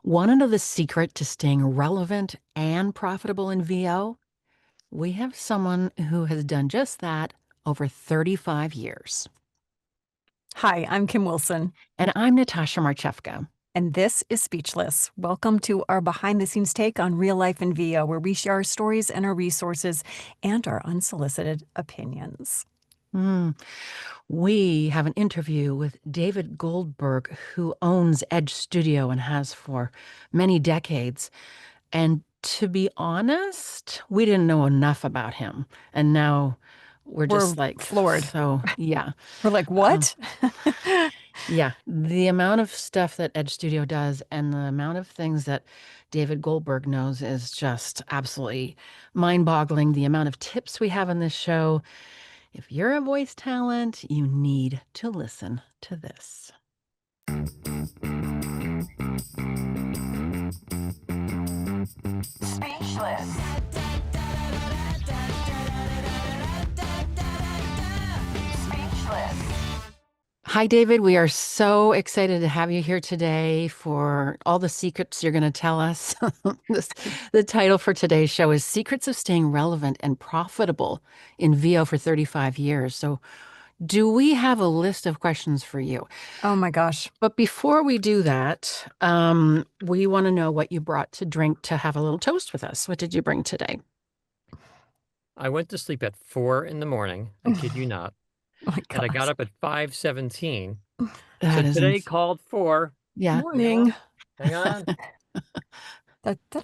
Want to know the secret to staying relevant and profitable in VO? We have someone who has done just that over 35 years. Hi, I'm Kim Wilson. And I'm Natasha Marchewka. And this is Speechless. Welcome to our behind the scenes take on real life in VO, where we share our stories and our resources and our unsolicited opinions. We have an interview with David Goldberg, who owns Edge Studio and has for many decades. And to be honest, we didn't know enough about him. And now we're just like floored. So, yeah. We're like, what? Yeah, the amount of stuff that Edge Studio does and the amount of things that David Goldberg knows is just absolutely mind-boggling. The amount of tips we have in this show. If you're a voice talent, you need to listen to this. Speechless. Speechless. Hi, David. We are so excited to have you here today for all the secrets you're going to tell us. The title for today's show is Secrets of Staying Relevant and Profitable in VO for 35 years. So do we have a list of questions for you? Oh my gosh. But before we do that, we want to know what you brought to drink to have a little toast with us. What did you bring today? I went to sleep at 4 in the morning. I kid you not. Oh my And I got gosh. up at 5:17. So That is today called for, Yeah. Morning. hang on, Da-da-da.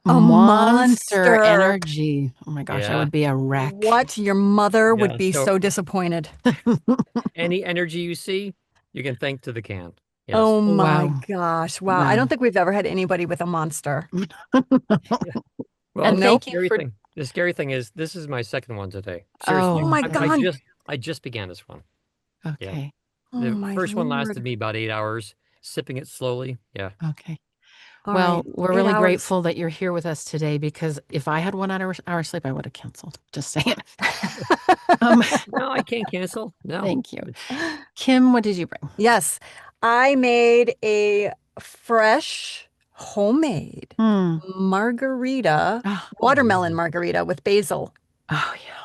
Monster monster. energy. Oh my gosh, I Yeah. would be a wreck. What? Your mother would Yeah, be so- so disappointed. any energy you see, you can thank to the can. Yes. Oh my Wow. gosh. Wow. Wow. I don't think we've ever had anybody with a monster. Well, And the thank you scary for- thing. The scary thing is this is my second one today. Oh. Seriously. Oh my I God. just began this one. Okay. Oh The my first one Lord. lasted me about 8 hours, sipping it slowly. Yeah. Okay. All Well, right, we're 8 really hours. grateful that you're here with us today, because if I had 1 hour sleep, I would have canceled. Just saying. No, I can't cancel. No. Thank you. Kim, what did you bring? Yes, I made a fresh homemade margarita, Oh, watermelon margarita with basil. yeah.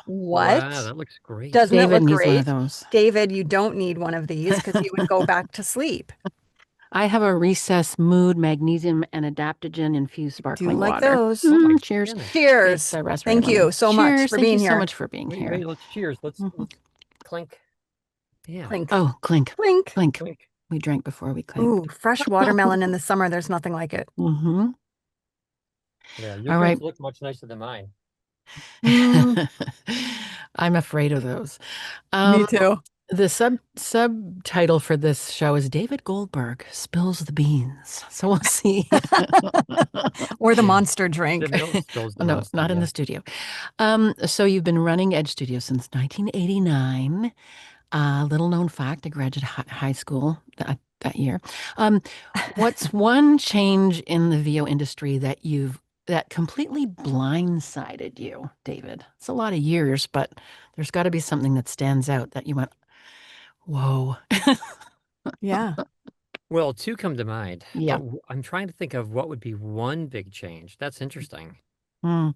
What? Wow, that looks great. Doesn't it David look needs one of great? those. David, you don't need one of these because you would go back to sleep. I have a recess mood magnesium and adaptogen infused sparkling like water. those. Oh my Cheers. goodness. Cheers. It's a raspberry Thank you lemon. so much Cheers. for Thank being you here. so much for being here. Wait, let's cheers. Let's clink. Yeah. Clink. Oh, clink. Clink. Clink. Clink. We drank before we clinked. Ooh, fresh watermelon in the summer. There's nothing like it. Mm-hmm. Yeah, your All right. drinks look much nicer than mine. I'm afraid of those. Me too. The subtitle for this show is David Goldberg Spills the Beans. So we'll see. Or the monster drink. No, not in the studio. So you've been running Edge Studio since 1989. Little known fact, I graduated high school that year. What's one change in the VO industry that completely blindsided you, David? It's a lot of years, but there's got to be something that stands out that you went, whoa. Yeah. Well, two come to mind. Yeah. But I'm trying to think of what would be one big change. That's interesting. Mm.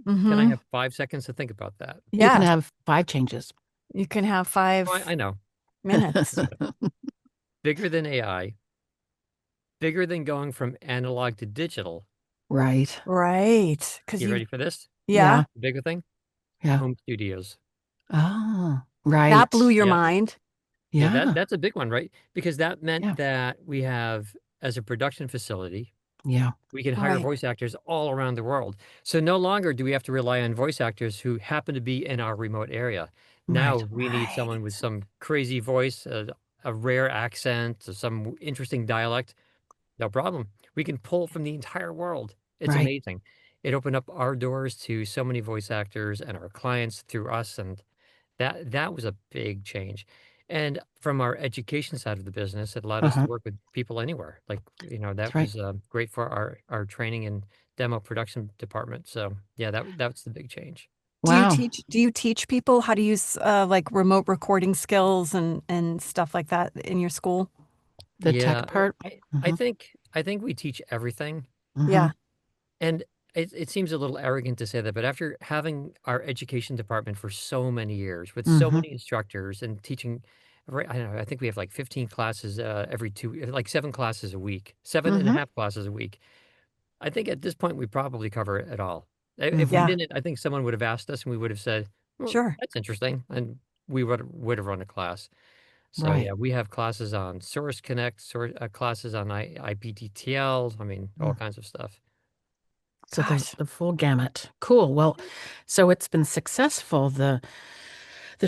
Can I have 5 seconds to think about that? You can Yeah. have 5 changes. You can have 5 Oh, I know. minutes. Bigger than AI. Bigger than going from analog to digital. Right. Right. Because You ready for this? Yeah. The bigger thing? Yeah. Home studios. Oh, right. That blew your Yeah. mind. Yeah. That's a big one, right? Because that meant Yeah. that we have, as a production facility, Yeah. we can hire Right. voice actors all around the world. So no longer do we have to rely on voice actors who happen to be in our remote area. Now Right. we need someone with some crazy voice, a rare accent, or some interesting dialect. No problem. We can pull from the entire world. It's Right. amazing. It opened up our doors to so many voice actors and our clients through us, and that was a big change. And from our education side of the business, it allowed us to work with people anywhere. Like, that That's right. was great for our training and demo production department. So yeah, that's the big change. Wow. Do you teach people how to use like remote recording skills and stuff like that in your school? The tech Yeah, part? I Hmm. think I think we teach everything. Hmm. Yeah. And it seems a little arrogant to say that, but after having our education department for so many years with so Hmm. many instructors and teaching, right, I don't know, I think we have like 15 classes every like 7 classes a week, seven and a Hmm. half classes a week. I think at this point we probably cover it all. If we Hmm. Yeah. didn't, I think someone would have asked us and we would have said, well, Sure. that's interesting. And we would have run a class. So Right. yeah, we have classes on Source Connect, classes on IPTL, I mean, all Mm. kinds of stuff. So the Gosh. the full gamut. Cool. Well, so it's been successful, the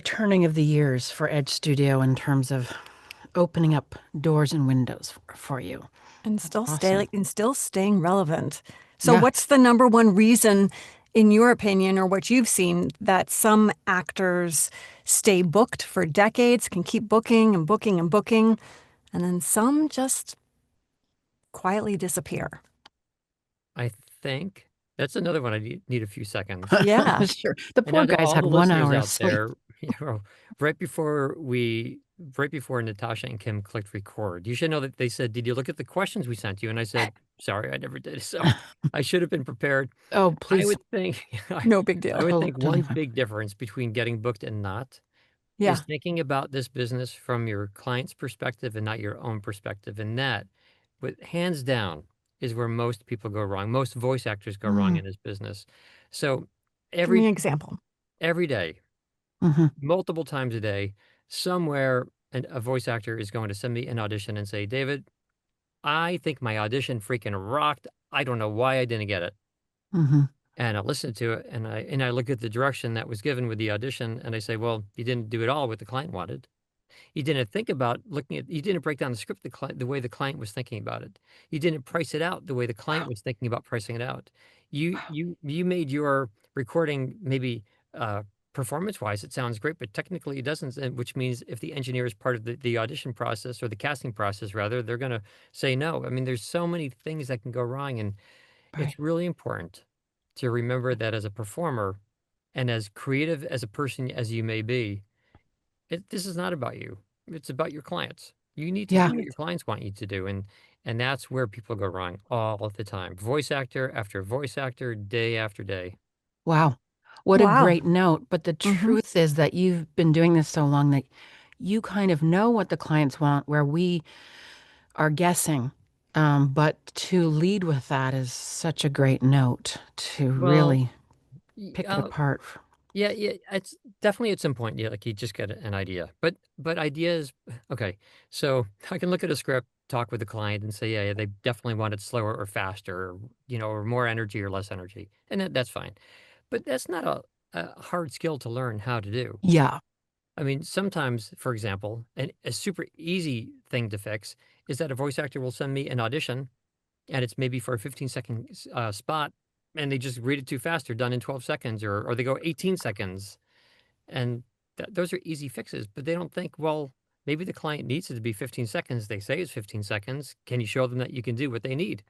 turning of the years for Edge Studio in terms of opening up doors and windows for you. And That's still awesome. staying relevant. So Yeah. what's the number one reason, in your opinion, or what you've seen, that some actors stay booked for decades, can keep booking and booking and booking, and then some just quietly disappear? I think that's another one I need a few seconds. Yeah. Sure. The And now poor to guys all had the one listeners hour of out sleep. there, right before right before Natasha and Kim clicked record, you should know that they said, "Did you look at the questions we sent you?" And I said, "Sorry, I never did." So I should have been prepared. Oh, I please. would think, No big I deal. would think Totally one fine. big difference between getting booked and not is Yeah. thinking about this business from your client's perspective and not your own perspective. And that, but hands down, is where most people go wrong. Most voice actors go wrong Mm. in this business. So Give me every an example. every day, Hmm. multiple times a day, somewhere a voice actor is going to send me an audition and say, David, I think my audition freaking rocked. I don't know why I didn't get it. Hmm. And I listen to it and I look at the direction that was given with the audition and I say, well, you didn't do it all what the client wanted. You didn't think about you didn't break down the script the way the client was thinking about it. You didn't price it out the way the client Wow. was thinking about pricing it out. You Wow. you you made your recording maybe performance-wise it sounds great, but technically it doesn't, which means if the engineer is part of the audition process or the casting process rather, they're going to say no. I mean, there's so many things that can go wrong, and Right. it's really important to remember that as a performer and as creative as a person as you may be, this is not about you. It's about your clients. You need to Yeah. do what your clients want you to do, and that's where people go wrong all the time. Voice actor after voice actor, day after day. Wow. What a Wow. great note. But the Mm-hmm. truth is that you've been doing this so long that you kind of know what the clients want, where we are guessing. But to lead with that is such a great note to Well, really y- pick it uh, apart. yeah, it's definitely at some point, yeah, like you just get an idea. But ideas, okay. So I can look at a script, talk with the client, and say, yeah, they definitely want it slower or faster, or, or more energy or less energy, and that's fine. But that's not a hard skill to learn how to do. Yeah. I mean, sometimes, for example, a super easy thing to fix is that a voice actor will send me an audition and it's maybe for a 15-second spot and they just read it too fast. They're done in 12 seconds or they go 18 seconds. And those are easy fixes, but they don't think, well, maybe the client needs it to be 15 seconds. They say it's 15 seconds. Can you show them that you can do what they need?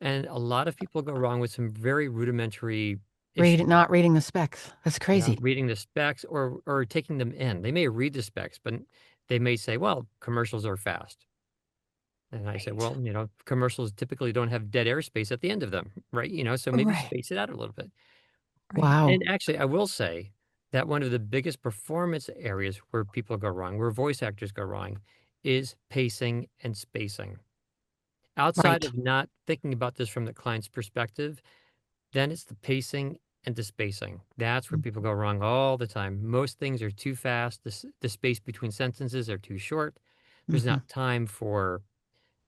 And a lot of people go wrong with some very rudimentary issues. Not reading the specs. That's Yeah, crazy. reading the specs or taking them in. They may read the specs, but they may say, "Well, commercials are fast." And I say, Right. "Well, commercials typically don't have dead airspace at the end of them, right? So maybe Right. space it out a little bit." Right. Wow. And actually, I will say that one of the biggest performance areas where people go wrong, where voice actors go wrong, is pacing and spacing. Outside Right. of not thinking about this from the client's perspective, then it's the pacing and the spacing. That's where people go wrong all the time. Most things are too fast. The space between sentences are too short. There's Mm-hmm. not time for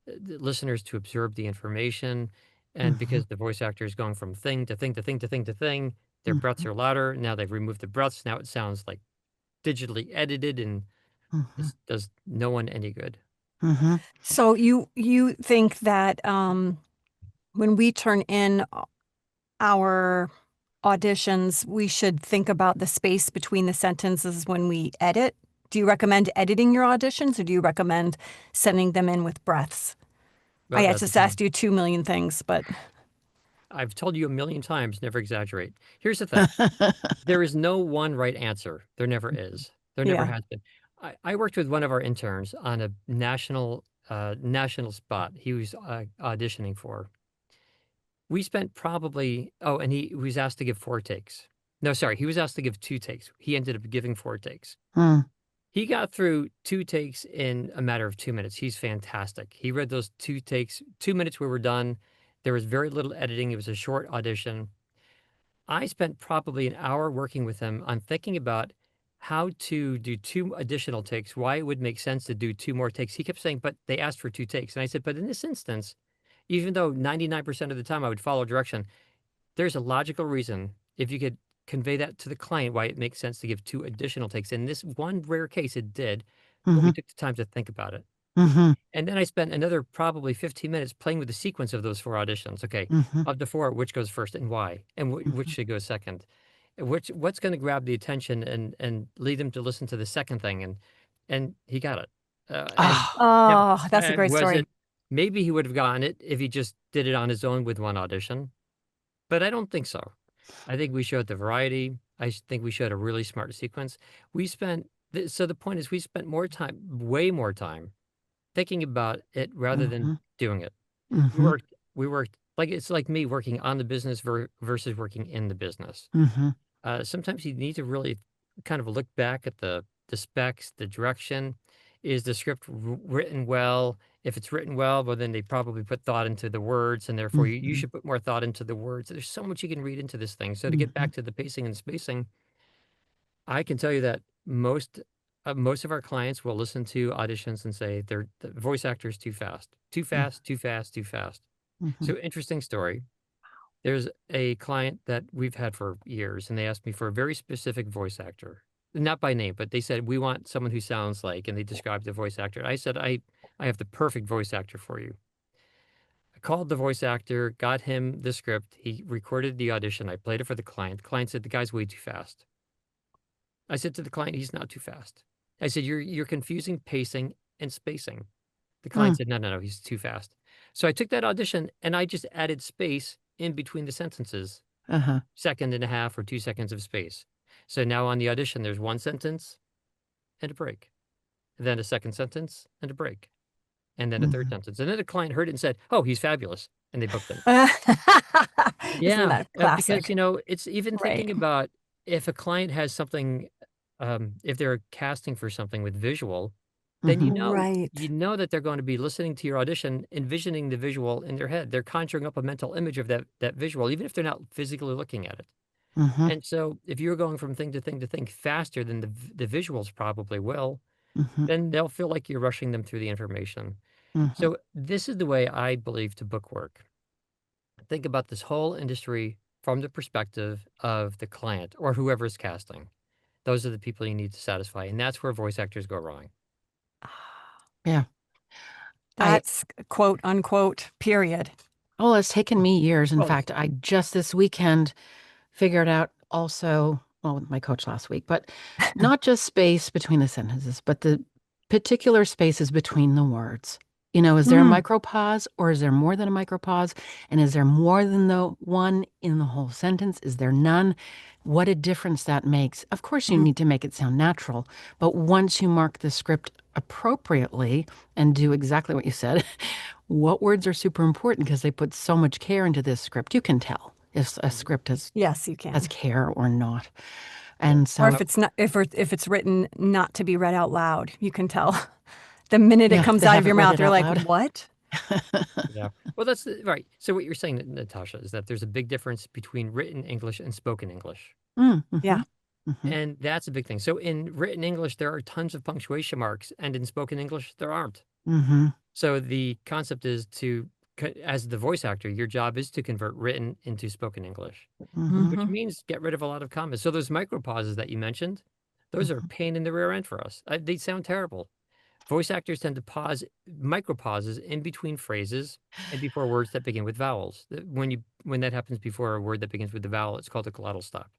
the listeners to absorb the information. And Mm-hmm. because the voice actor is going from thing to thing to thing to thing to thing, their breaths Mm-hmm. are louder. Now they've removed the breaths. Now it sounds like digitally edited and Mm-hmm. it does no one any good. Mm-hmm. So you think that when we turn in our auditions, we should think about the space between the sentences when we edit? Do you recommend editing your auditions or do you recommend sending them in with breaths? Well, I that's just asked you 2 million things, but I've told you a million times, never exaggerate. Here's the thing. There is no one right answer. There never is. There never yeah. has been. I worked with one of our interns on a national national spot he was auditioning for. We spent probably, and he was asked to give 4 takes. No, sorry, he was asked to give 2 takes. He ended up giving 4 takes. Mm. He got through 2 takes in a matter of 2 minutes. He's fantastic. He read those 2 takes, 2 minutes we were done. There was very little editing. It was a short audition. I spent probably an hour working with him on thinking about how to do 2 additional takes, why it would make sense to do 2 more takes. He kept saying, but they asked for 2 takes. And I said, but in this instance, even though 99% of the time I would follow direction, there's a logical reason if you could convey that to the client why it makes sense to give 2 additional takes. In this one rare case, it did, but we Mhm. took the time to think about it. Mhm. And then I spent another probably 15 minutes playing with the sequence of those 4 auditions. Okay, Mhm. of the 4, which goes first and why, and which Mhm. should go second, what's going to grab the attention and lead them to listen to the second thing, and he got it. And Oh, now, Oh, that's a great was story. it maybe he would have gotten it if he just did it on his own with 1 audition, but I don't think so. I think we showed the variety. Think we showed a really smart sequence. We spent so the point is we spent more time, way more time thinking about it rather than mhm. doing it. We Mhm. worked we worked like it's like me working on the business versus working in the business. Mhm. Sometimes you need to really kind of look back at the specs, the direction. Is the script written well? If it's written well, well, then they probably put thought into the words, and therefore you Mhm. should put more thought into the words. There's so much you can read into this thing. So to get Mhm. back to the pacing and spacing, I can tell you that most of our clients will listen to auditions and say the voice actor is too fast, too Mhm. fast, too fast, too fast. Mhm. So interesting story. There's a client that we've had for years, and they asked me for a very specific voice actor, not by name, but they said we want someone who sounds like, and they described the voice actor. I said I have the perfect voice actor for you. I called the voice actor, got him the script. He recorded the audition. I played it for the client. The client said the guy's way too fast. I said to the client, he's not too fast. I said, you're confusing pacing and spacing. The client Mm. said, no, no, no, he's too fast. So I took that audition and I just added space in between the sentences, Uh-huh. second and a half or 2 seconds of space. So now on the audition, there's 1 sentence and a break, then a second sentence and a break, and then a third Mhm. sentence. And then the client heard it and said, oh, he's fabulous. And they booked him. Isn't Yeah, that because, classic? it's even Right. thinking about if a client has something, if they're casting for something with visual, then Mhm. Right. you know that they're going to be listening to your audition, envisioning the visual in their head. They're conjuring up a mental image of that visual, even if they're not physically looking at it. Mhm. And so if you're going from thing to thing to thing faster than the visuals probably will, Mhm. then they'll feel like you're rushing them through the information. Mhm. So this is the way I believe to book work. Think about this whole industry from the perspective of the client or whoever's casting. Those are the people you need to satisfy, and that's where voice actors go wrong. Yeah. I That's quote unquote period. Oh, it's taken me years. In Well, fact, I just this weekend figured out also, well, with my coach last week, but not just space between the sentences, but the particular spaces between the words. Is there a Mm, micropause or is there more than a micropause? And is there more than the one in the whole sentence? Is there none? What a difference that makes. Of course, you mm. need to make it sound natural, but once you mark the script appropriately and do exactly what you said, what words are super important because they put so much care into this script. You can tell if a script Yes, you has can. care or not. yeah. And Or so, if it's not, if it's written not to be read out loud, you can tell. The minute it yeah, comes they out of haven't your read mouth, it you're out like, loud. "What?" Yeah. Well, that's right. So what you're saying, Natasha, is that there's a big difference between written English and spoken English. Mm, Yeah. mhm, mhm, And that's a big thing. So in written English, there are tons of punctuation marks, and in spoken English, there aren't. mhm, So the concept is as the voice actor, your job is to convert written into spoken English, mhm, which Hmm. means get rid of a lot of commas. So those micro pauses that you mentioned, those are a mhm, pain in the rear end for us. They sound terrible. Voice actors tend to pause micro pauses in between phrases and before words that begin with vowels. When that happens before a word that begins with the vowel, it's called a glottal stop.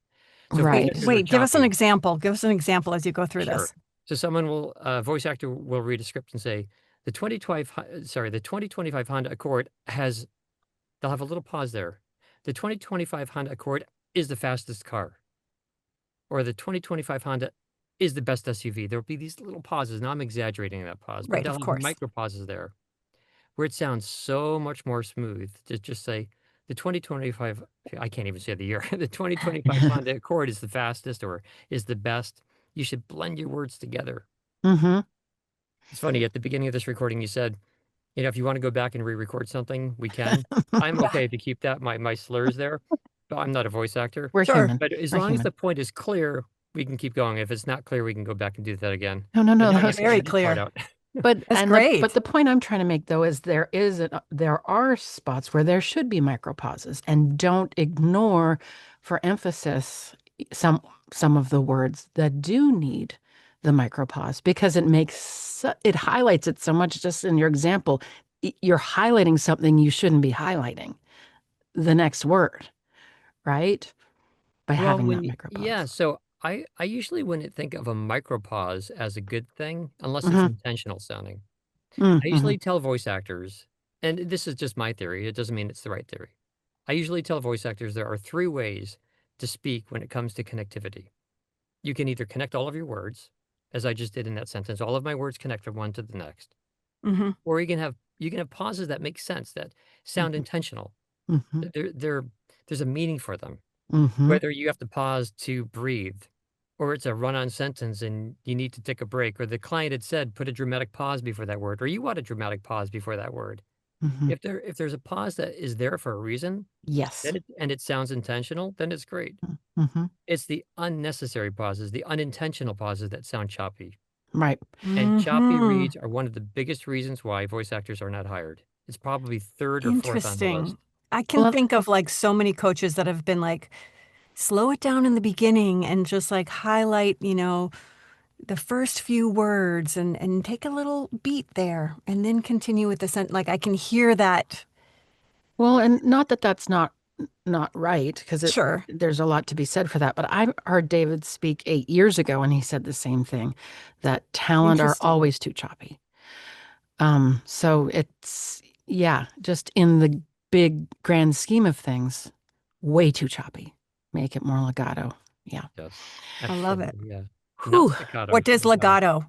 So voice Wait, right. actors are wait. Give us an choppy. example. Give us an example as you go through Sure. this. So voice actor will read a script and say, the 2025 Honda Accord has, they'll have a little pause there. The 2025 Honda Accord is the fastest car. Or the 2025 Honda is the best SUV. There'll be these little pauses. Now I'm exaggerating that pause, but Right, they'll of have course. micro pauses there where it sounds so much more smooth to just say the 2025, I can't even say the year, the 2025 Honda Accord is the fastest or is the best. You should blend your words together. Mm-hmm. It's funny, at the beginning of this recording, you said, if you want to go back and re-record something, we can. I'm Yeah, okay to keep that, my slurs there, but I'm not a voice actor. We're sure. human. But as We're long as human. the point is clear, we can keep going. If it's not clear, we can go back and do that again. No, no, But no. now That you was have to Very edit that part clear. out. That's but great. the point I'm trying to make though is there are spots where there should be micro pauses, and don't ignore for emphasis some some of the words that do need the micro pause, because it highlights it so much. Just in your example, you're highlighting something you shouldn't be highlighting, the next word, right? By Well, having that micro yeah, pause. so I usually wouldn't think of a micropause as a good thing unless it's Mm-hmm. intentional sounding. I Mm-hmm. usually tell voice actors, and this is just my theory, it doesn't mean it's the right theory. I usually tell voice actors there are three ways to speak when it comes to connectivity. You can either connect all of your words, as I just did in that sentence, all of my words connect from one to the next, Hmm. or you can have pauses that make sense, that sound intentional. Mm-hmm. There's a meaning for them. Mm-hmm. Whether you have to pause to breathe, or it's a run-on sentence and you need to take a break, or the client had said, put a dramatic pause before that word, or you want a dramatic pause before that word. Mm-hmm. If there's a pause that is there for a reason, Yes. and it sounds intentional, then it's great. Mm-hmm. It's the unnecessary pauses, the unintentional pauses that sound choppy. Right. And choppy Hmm. reads are one of the biggest reasons why voice actors are not hired. It's probably third or fourth on the list. Interesting. I can Well, think of like so many coaches that have been like, slow it down in the beginning and just like highlight, the first few words and take a little beat there and then continue with the sentence. Like I can hear that. well, and not that that's not right, because it Sure. there's a lot to be said for that. But I heard David speak 8 years ago, and he said the same thing, that talent are Interesting. always too choppy. So it's, yeah, just in the big grand scheme of things, way too choppy. Make it more legato. Yeah. Yes, I love it. absolutely. Yeah. Not Whew. staccato, What is legato. legato?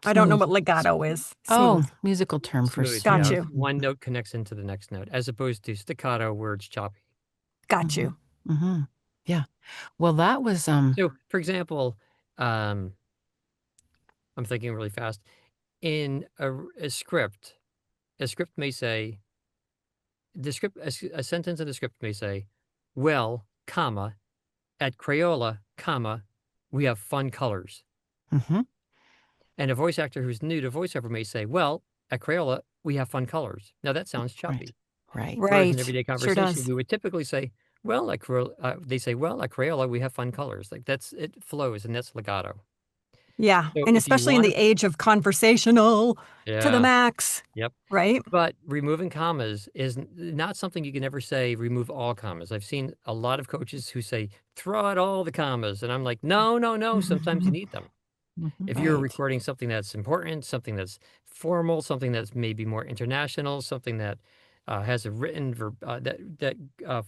I don't know Smooth. what legato is. Oh, Smooth. musical term for Smooth, Got yeah. smooth. you. One note connects into the next note, as opposed to staccato words choppy. Got Mm-hmm. you. Mm-hmm. Yeah. Well, that was So, for example, um, I'm thinking really fast. In a script, a script may say, a sentence in a script may say, well, comma, at Crayola, comma, we have fun colors. mm-hmm. And a voice actor who's new to voiceover may say, well, at Crayola, we have fun colors. Now that sounds Right. choppy. Right. Whereas in Right. everyday Sure conversation, does. we would typically say, well, at Crayola, they say, well, at Crayola, we have fun colors. Like it flows and that's legato. Yeah. So And if you especially in want the to, age of conversational to the yeah, max, yep. right? But removing commas is not something you can ever say, remove all commas. I've seen a lot of coaches who say, throw out all the commas. And I'm like, no, no, no. Sometimes you need them. Mm-hmm. If you're Right. recording something that's important, something that's formal, something that's maybe more international, something that has a written verb that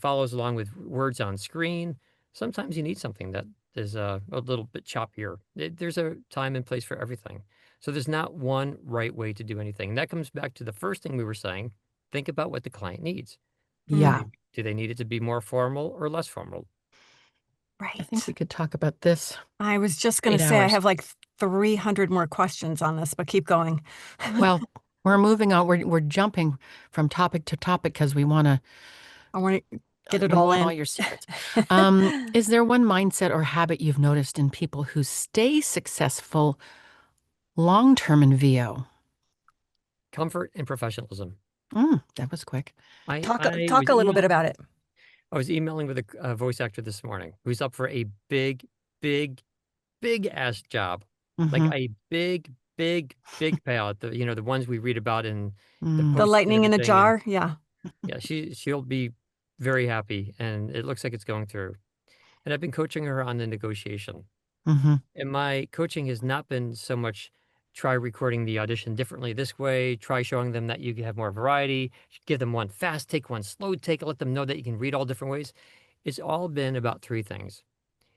follows along with words on screen, sometimes you need something that is a little bit choppier. There's a time and place for everything. So there's not one right way to do anything. And that comes back to the first thing we were saying. Think about what the client needs. Mm, Yeah. Do they need it to be more formal or less formal? I think right. we could talk about this I was just for going eight to say I hours. have like 300 more questions on this, but keep going. Well, we're moving on. We're jumping from topic to topic because we want to I want to get it we all want all in. your secrets. Is there one mindset or habit you've noticed in people who stay successful long term in VO? Comfort and professionalism. That was quick. I Talk I talk was a little bit emailing about it. I was emailing with a voice actor this morning who's up for a big, big, big ass job, like Mm-hmm. a big, big, big payout. The ones we read about in the Mm. The posts and lightning in a everything. And jar. Yeah. yeah, she'll be very happy, and it looks like it's going through. And I've been coaching her on the negotiation. Mm-hmm. And my coaching has not been so much try recording the audition differently this way, try showing them that you can have more variety, give them one fast take, one slow take, let them know that you can read all different ways. It's all been about three things.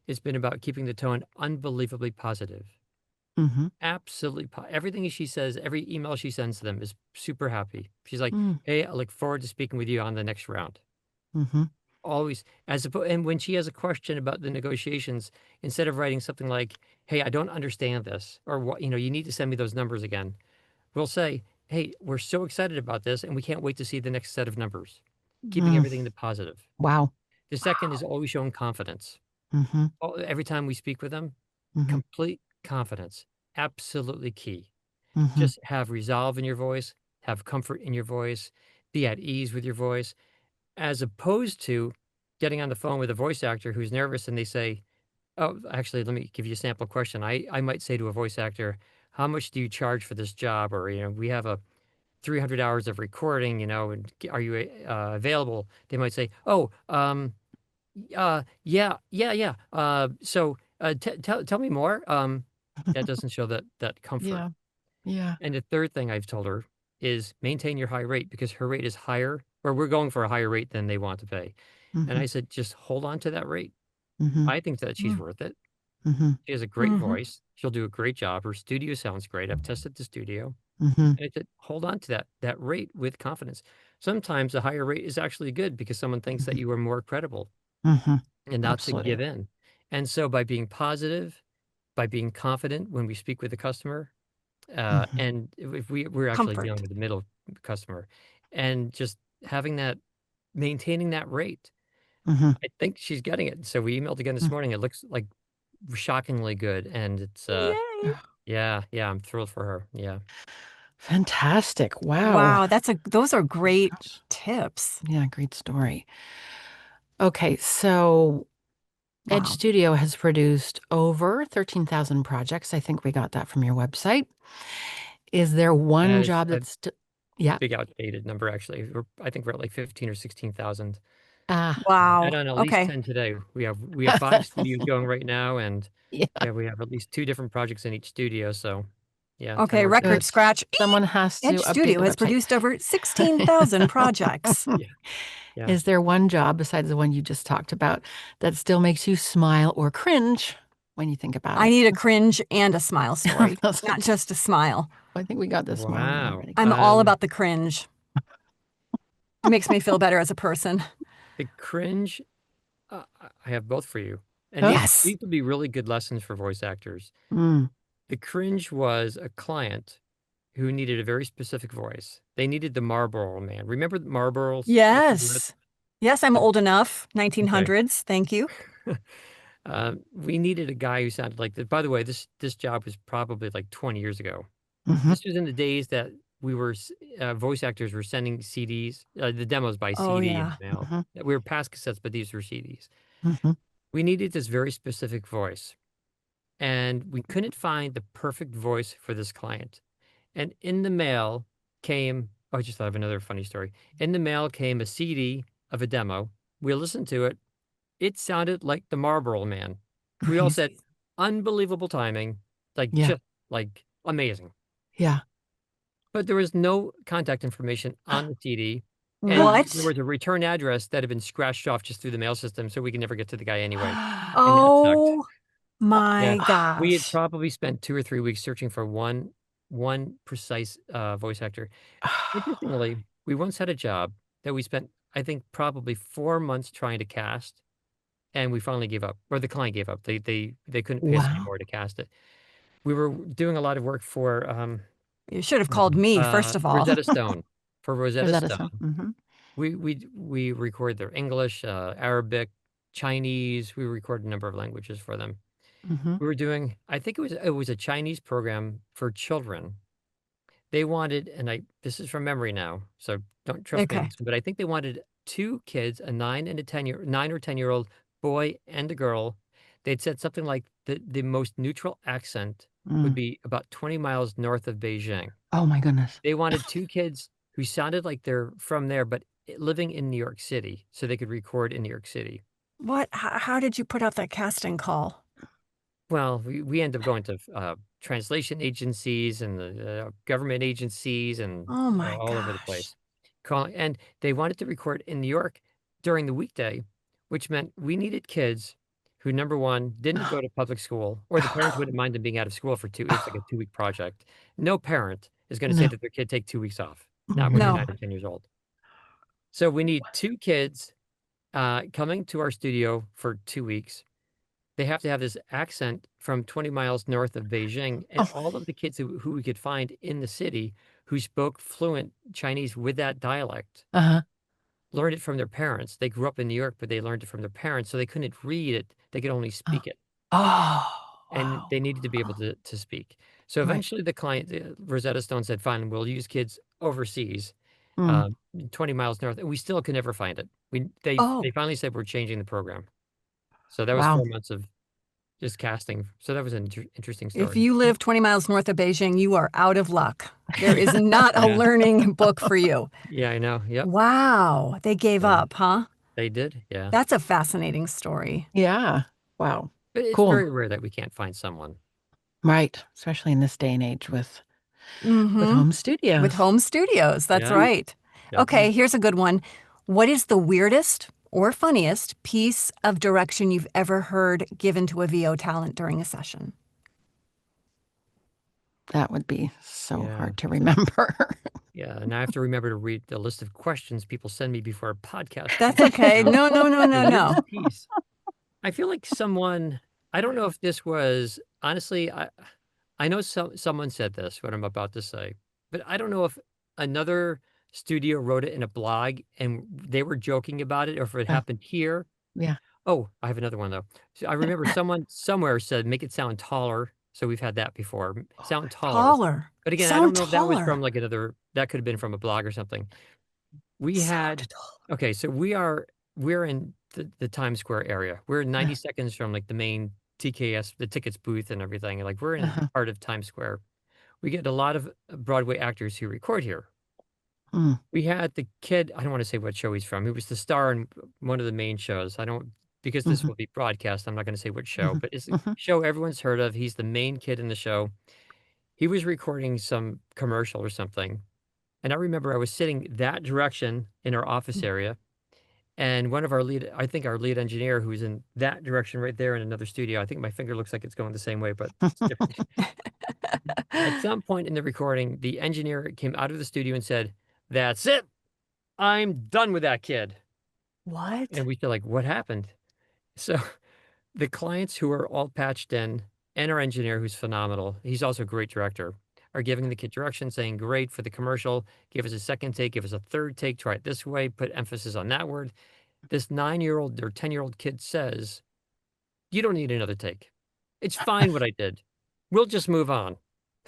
it's been about keeping the tone unbelievably positive. Mm-hmm. Absolutely. Everything she says, every email she sends to them is super happy. She's like, Mm. hey, I look forward to speaking with you on the next round. Mm-hmm. Always, and when she has a question about the negotiations, instead of writing something like, hey, I don't understand this, or what, you need to send me those numbers again, we'll say, hey, we're so excited about this and we can't wait to see the next set of numbers, keeping Mm. everything in the positive. Wow. The second is always showing confidence. Mm-hmm. Every time we speak with them, Mm-hmm. complete confidence, absolutely key. Mm-hmm. Just have resolve in your voice, have comfort in your voice, be at ease with your voice, as opposed to getting on the phone with a voice actor who's nervous and they say, oh, actually, let me give you a sample question. I might say to a voice actor, how much do you charge for this job? Or, we have a 300 hours of recording, and are you available? They might say, oh, yeah, yeah, yeah. Tell me more. That doesn't show that comfort. Yeah. Yeah. And the third thing I've told her is maintain your high rate because her rate is higher, or we're going for a higher rate than they want to pay. And Mm-hmm. I said, just hold on to that rate. Mm-hmm. I think that she's worth it. Mm-hmm. She has a great Mm-hmm. voice. She'll do a great job. Her studio sounds great. I've tested the studio. Mm-hmm. And I said, hold on to that rate with confidence. Sometimes a higher rate is actually good because someone thinks that you are more credible Mm-hmm. and not to Absolutely. give in. And so by being positive, by being confident when we speak with the customer, Mm-hmm. and if we're actually dealing Comfort. with the middle customer, and just having that, maintaining that rate, Mm-hmm. I think she's getting it. So we emailed again this morning. It looks like shockingly good, and it's Yay. yeah, I'm thrilled for her. Yeah. Fantastic. Wow. Wow, those are great Gosh. tips. Yeah, great story. Okay, so Edge Wow. Studio has produced over 13,000 projects. I think we got that from your website. Is there one As job a that's yeah. big outdated number, actually. I think we're at like 15 or 16,000. Ah, And Wow. on at least Okay. 10 today. We have 5 studios going right now, and yeah, yeah, we have at least 2 different projects in each studio. So yeah, 10 Okay, more to go. record good. scratch. Someone has to Edge update Studio the has website. produced over 16,000 projects. Yeah, yeah. Is there one job besides the one you just talked about that still makes you smile or cringe when you think about I it? need a cringe and a smile story, Those are not just a smile. I think we got this one Wow. already. I'm all about the cringe. It makes me feel better as a person. The cringe, I have both for you. And Oh, Yes. these would be really good lessons for voice actors. mm, The cringe was a client who needed a very specific voice. They needed the Marlboro Man. Remember the Marlboro cigarettes? Yes. Yes, I'm Uh, old enough. Okay. 1900s. Thank you. We needed a guy who sounded like that. By the way, this job was probably like 20 years ago. hmm This was in the days that voice actors were sending CDs, the demos by Oh, CD in yeah. the mail. hmm We were past cassettes, but these were CDs. hmm We needed this very specific voice, and we couldn't find the perfect voice for this client. And in the mail came, oh, I just thought of another funny story. In the mail came a CD of a demo. We listened to it. It sounded like the Marlboro Man. We all said, Crazy. unbelievable timing, like Yeah, just like amazing. yeah. But there was no contact information on the CD, and there What? was a return address that had been scratched off just through the mail system, so we could never get to the guy anyway, and that sucked. Oh Yeah, my we had gosh. probably spent 2 or 3 weeks searching for one precise, voice actor. Interestingly, we once had a job that we spent, I think, probably 4 months trying to cast, and we finally gave up, or the client gave up. They couldn't pay us Wow. anymore to cast it. We were doing a lot of work for, You should have called me, first of all. Rosetta Stone. For Rosetta Rosetta Stone, Stone. Mm-hmm. we record their English, Arabic, Chinese. We record a number of languages for them. Mm-hmm. We were doing, I think it was a Chinese program for children. They wanted, and this is from memory now, so don't trust me on Okay. this one, but I think they wanted 2 kids, a 9 or 10-year-old boy and a girl. They'd said something like the most neutral accent would Mm. be about 20 miles north of Beijing. Oh my goodness. They wanted 2 kids who sounded like they're from there, but living in New York City, so they could record in New York City. What? How did you put out that casting call? Well, we end up going to translation agencies and the government agencies and Oh my all over the gosh. place. And they wanted to record in New York during the weekday, which meant we needed kids who, number one, didn't go to public school, or the parents wouldn't mind them being out of school for it's like a 2-week project. No parent is going to say No. that their kid take 2 weeks off, not when they're No. 9 or 10 years old. So we need 2 kids coming to our studio for 2 weeks. They have to have this accent from 20 miles north of Beijing, and Oh. all of the kids who we could find in the city who spoke fluent Chinese with that dialect Uh-huh. learned it from their parents. They grew up in New York, but they learned it from their parents, so they couldn't read it. They could only Oh. speak it, Oh. and Wow. they needed to be able to speak. So Right. eventually, the client, Rosetta Stone, said, "Fine, we'll use kids overseas, Mm. 20 miles north." And we still could never find it. They Oh, finally said we're changing the program. So that was Wow. 4 months of just casting. So that was an interesting if story. you live 20 miles north of Beijing, you are out of luck. There is not a Yeah. learning book for you. Yeah, I know. Yep, Wow. They gave Yeah. up, huh? they did. Yeah, That's a fascinating story. Yeah. Wow. but it's Cool. very rare that we can't find someone. Right. Especially in this day and age with Mm-hmm. home studios. With home studios. That's Yeah. right. Yep. Okay, here's a good one. What is the weirdest or funniest piece of direction you've ever heard given to a VO talent during a session? That would be so Yeah. hard to remember. Yeah, and I have to remember to read the list of questions people send me before a podcast. That's okay. No, no, no, no, The no. weirdest piece. I feel like someone. I don't know if this was honestly. I know someone said this. What I'm about to say, but I don't know if another studio wrote it in a blog and they were joking about it, or if it Oh. happened here. Yeah. Oh, I have another one though. So I remember someone somewhere said, "Make it sound taller." So we've had that before. Sound taller. Taller. But again, I Sound don't know if that was taller. from like another. That could have been from a blog or something. We Sound had taller. okay, so we're in the Times Square area. We're 90 seconds from like the main TKS, the tickets booth and everything. Like we're in Uh-huh. part of Times Square. We get a lot of Broadway actors who record here. Mm. We had the kid, I don't want to say what show he's from. He was the star in one of the main shows. I don't because this Mhm. will be broadcast, I'm not going to say what show, Mhm. but it's a Mhm. show everyone's heard of. He's the main kid in the show. He was recording some commercial or something. And I remember I was sitting that direction in our office area. And one of our I think our lead engineer, who's in that direction right there in another studio, I think my finger looks like it's going the same way, but it's different. At some point in the recording, the engineer came out of the studio and said, "That's it. I'm done with that kid." What? And we feel like, what happened? So the clients who are all patched in and our engineer, who's phenomenal, he's also a great director, are giving the kid direction, saying, "Great for the commercial. Give us a second take. Give us a third take. Try it this way. Put emphasis on that word." This 9-year-old or 10-year-old kid says, "You don't need another take. It's fine what I did. We'll just move on."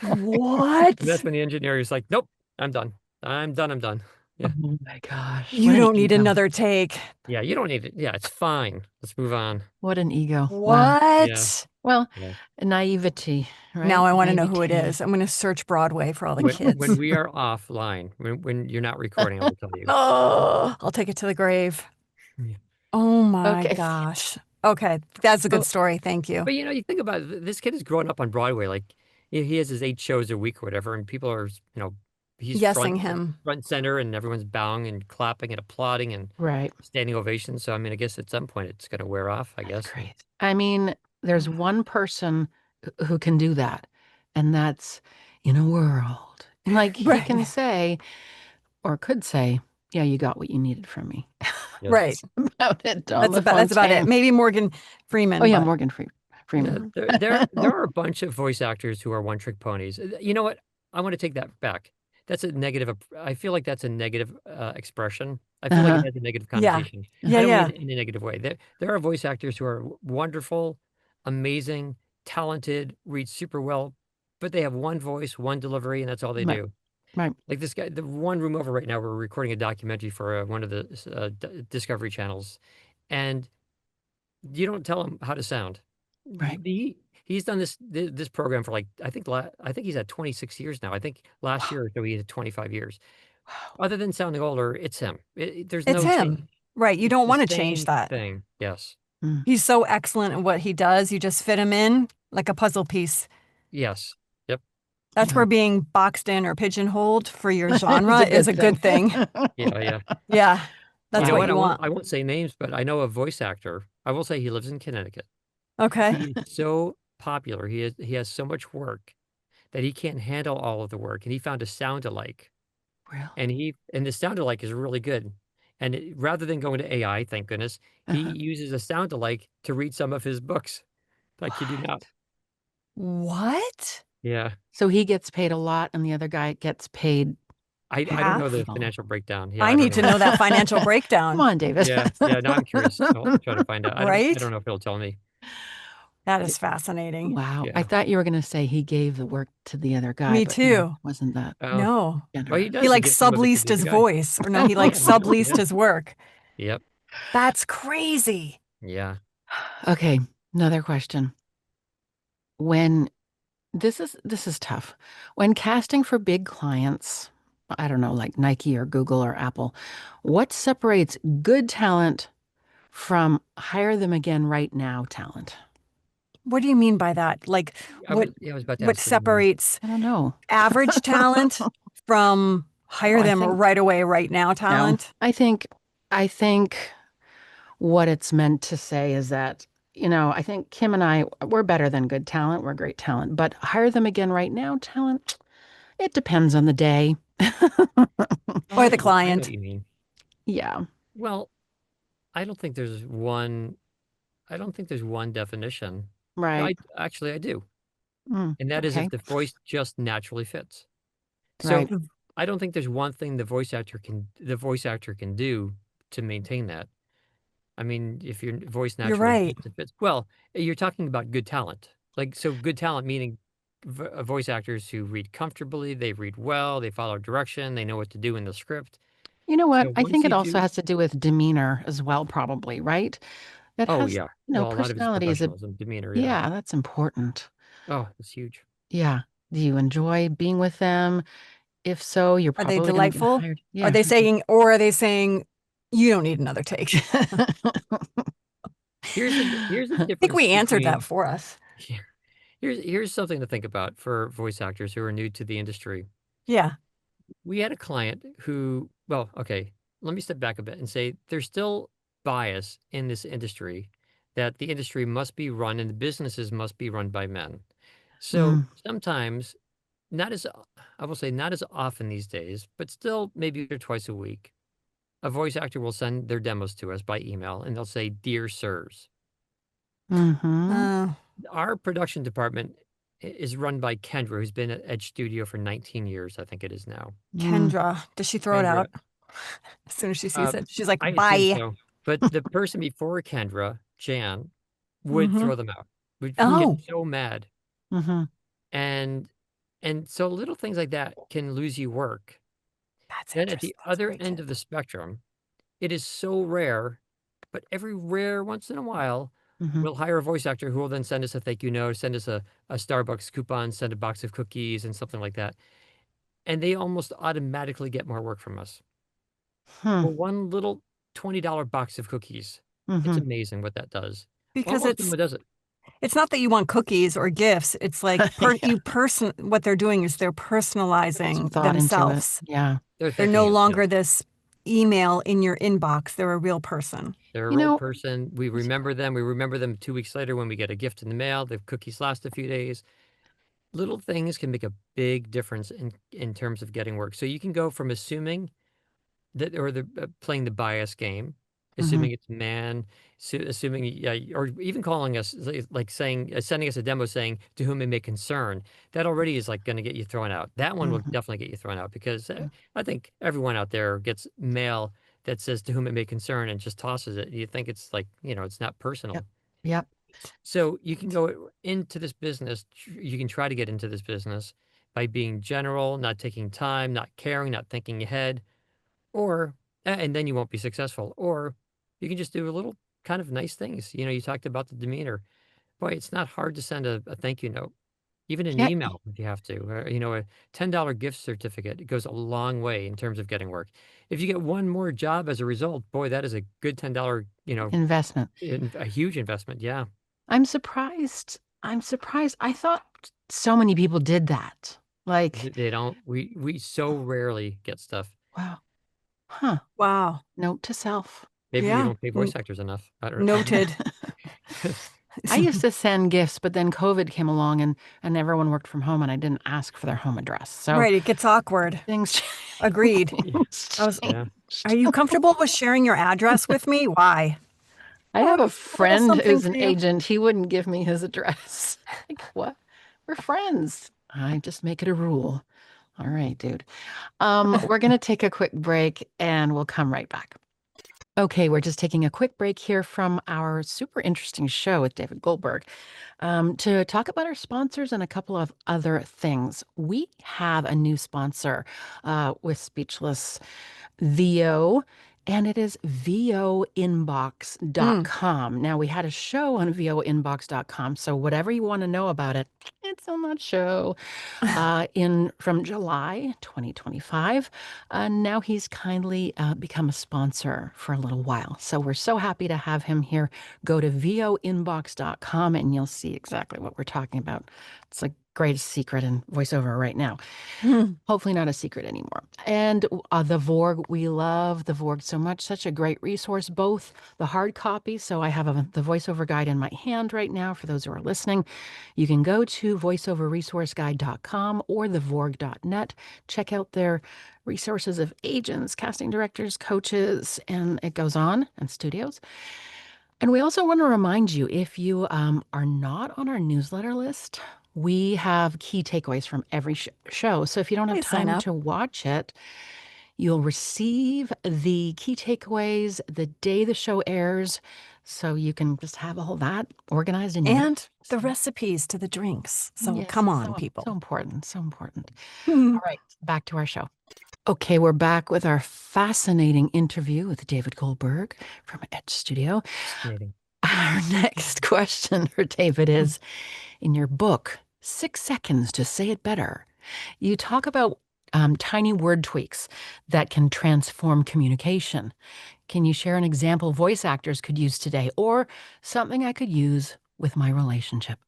What? And that's when the engineer is like, "Nope, I'm done. I'm done. I'm done." Yeah. Oh my gosh. You What an don't need ego. another take. Yeah, you don't need it. Yeah, it's fine. Let's move on. What an ego. Wow. What? Yeah. Well, Yeah. naivety, right? Now I want to know who it Naivety. is. I'm going to search Broadway for all the When kids. we are offline, when you're not recording, I will tell you. Oh, I'll take it to the grave. Yeah. Oh my Okay. gosh. Okay, that's a good Oh. story. Thank you. But you think about it, this kid is growing up on Broadway. Like he has his 8 shows a week or whatever, and people are, he's Yesing him. front center, and everyone's bowing and clapping and applauding and Right. standing ovations. So I mean, I guess at some point it's going to wear off. I guess. Great. I mean, there's one person who can do that, and that's in a world. And like he Right. can say, or could say, "Yeah, you got what you needed from me." Yes. Right. About it. That's about it. Maybe Morgan Freeman. Oh yeah, but- Morgan Yeah, Freeman. there are a bunch of voice actors who are one-trick ponies. You know what? I want to take that back. That's a negative. I feel like that's a negative expression. I feel like Uh-huh. it has a negative Yeah. connotation. Yeah, I don't yeah. mean it in a negative way. There are voice actors who are wonderful, amazing, talented, read super well, but they have one voice, one delivery, and that's all they Right. do. Right. Like this guy, the one room over right now, we're recording a documentary for one of the Discovery channels, and you don't tell him how to sound. Right. He's done this program for like I think he's at 26 years now. I think last year or so he had 25 years. Wow. Other than sounding older, it's him. There's It's no him. change. Right. You It's don't the want to change same that. thing. Yes. He's so excellent at what he does. You just fit him in like a puzzle piece. Yes. Yep. That's Yeah. where being boxed in or pigeonholed for your It's genre is a good thing. Yeah. Yeah. Yeah. That's You know what what? you want. I won't say names, but I know a voice actor. I will say he lives in Connecticut. Okay. He is so popular. He has so much work that he can't handle all of the work, and he found a sound alike, Really? and the sound alike is really good. And rather than going to AI, thank goodness, he Uh-huh. uses a sound alike to read some of his books. I kid you not. What? Yeah. So he gets paid a lot and the other guy gets paid I don't know the Half? little. financial breakdown. Yeah, I I don't need to know. know that financial Come breakdown, on, David. Yeah, yeah, now I'm curious. I'll try to find out. I right? don't know if it'll tell me. That is fascinating. Wow. I Yeah. thought you were going to say he gave the work to the other guy, Me but no, too. wasn't that Oh, No. well, he generous. He does. He like gives some of it to subleased the other his guy. voice, or no, he like Yeah, he does. subleased Yeah. his work. Yep. That's crazy. Yeah. Okay, another question. When this is tough. When casting for big clients, I don't know, like Nike or Google or Apple, what separates good talent from hire them again right now talent? What do you mean by that? Like what I was about to what ask the same thing. separates I don't know. average talent from Oh, hire I them think right away, right now no. talent? I think what it's meant to say is that, I think Kim and I, we're better than good talent. We're great talent, but hire them again right now talent. It depends on the day. Or the Oh, I know what client? you mean. Yeah, Well, I don't think there's one. I don't think there's one definition. No, right. I do, and that is if Okay, the voice just naturally fits. right. So I don't think there's one thing the voice actor can do to maintain that. I mean, if your voice You're naturally right. fits, it fits. Well, you're talking about good talent. Like, so good talent meaning voice actors who read comfortably, they read well, they follow direction, they know what to do in the script. You know what? So I think once it you also do, has to do with demeanor as well, probably, right? That oh has, yeah, well, a lot of his personality is professionalism, demeanor, yeah. yeah, that's important. Oh, it's huge. Yeah. Do you enjoy being with them? If so, you're Are they probably going to get delightful? hired. Are Yeah. they saying, or are they saying you don't need another take? Here's the I think difference we answered that between for us. here- here's something to think about for voice actors who are new to the industry. Yeah. We had a client who, well, okay, let me step back a bit and say there's still bias in this industry that the industry must be run and the businesses must be run by men. So Mm, sometimes, not as, I will say, not as often these days, but still maybe twice a week, a voice actor will send their demos to us by email and they'll say, Dear Sirs. mm-hmm. Uh, Our production department is run by Kendra, who's been at Edge Studio for 19 years, I think it is now. Mm, Kendra, does she throw it Kendra, out as soon as she sees uh, it? She's like, I assume bye. so. But the person before Kendra, Jan, would Hmm. throw them out. Would get Oh, so mad. mm-hmm. And so little things like that can lose you work. that's Then at the interesting. That's a other great end of tip. the spectrum, it is so rare, but every rare once in a while, Mm-hmm. we'll hire a voice actor who will then send us a thank you note, send us a Starbucks coupon, send a box of cookies and something like that. And they almost automatically get more work from us. Hmm. For one little $20 box of cookies. It's Mm-hmm. amazing what that does. Because Almost no one does it. it's not that you want cookies or gifts. It's like Yeah. what they're doing is they're Put some personalizing thought into it. themselves. Yeah. They're They're thinking no it, yeah. longer this email in your inbox. They're a real person. They're a You real know, person. We remember them. We remember them 2 weeks later when we get a gift in the mail. The cookies last a few days. Little things can make a big difference in terms of getting work. So you can go from assuming that, or the playing the bias game, mm-hmm. assuming it's man, assuming, yeah, or even calling us like saying, sending us a demo saying to whom it may concern. That already is like going to get you thrown out. That one will Mm-hmm. definitely get you thrown out because Yeah. I think everyone out there gets mail that says to whom it may concern and just tosses it. You think it's like, it's not Yep. personal. Yep. So you can go into this business. You can try to get into this business by being general, not taking time, not caring, not thinking ahead, or and then you won't be successful. Or you can just do a little kind of nice things. You talked about the demeanor. Boy, it's not hard to send a thank you note, even an Yeah. email if you have to. A $10 gift certificate. It goes a long way in terms of getting work. If you get one more job as a result, boy, that is a good $10, Investment. a huge investment. Yeah. I'm surprised. I'm surprised. I thought so many people did that. Like, They don't. We so rarely get stuff. wow. Huh. Wow. Note to self. Maybe we Yeah. don't pay voice actors enough. I don't know. Noted. I used to send gifts, but then COVID came along and everyone worked from home and I didn't ask for their home address. So Right, it gets awkward. things Agreed. Yeah. I was, Yeah. are you comfortable with sharing your address with me? Why? I Oh, have a I have friend something who's for an you. agent. He wouldn't give me his address. Like, what? We're friends. I just make it a rule. All right, dude. We're gonna take a quick break and we'll come right back. Okay, we're just taking a quick break here from our super interesting show with David Goldberg to talk about our sponsors and a couple of other things. We have a new sponsor with Speechless VO, and it is voinbox.com. Now, we had a show on voinbox.com, so whatever you want to know about it, it's on that show in from July 2025. Now he's kindly become a sponsor for a little while. So we're so happy to have him here. Go to voinbox.com and you'll see exactly what we're talking about. It's the greatest secret in voiceover right now. Hopefully not a secret anymore. And the Vorg, we love the Vorg so much. Such a great resource, both the hard copy. So I have the voiceover guide in my hand right now for those who are listening. You can go to voiceoverresourceguide.com or thevorg.net. Check out their resources of agents, casting directors, coaches, and it goes on, and studios. And we also want to remind you, if you are not on our newsletter list, we have key takeaways from every show. So if you don't have Please sign time up. to watch it, you'll receive the key takeaways the day the show airs. So you can just have all that organized in your And the recipes to the drinks. So Yes, come it's on, so people. important, so important. All right, back to our show. Okay, we're back with our fascinating interview with David Goldberg from Edge Studio. Fascinating. Our next question for David is, in your book, 6 Seconds to Say It Better, you talk about tiny word tweaks that can transform communication. Can you share an example voice actors could use today or something I could use with my relationship?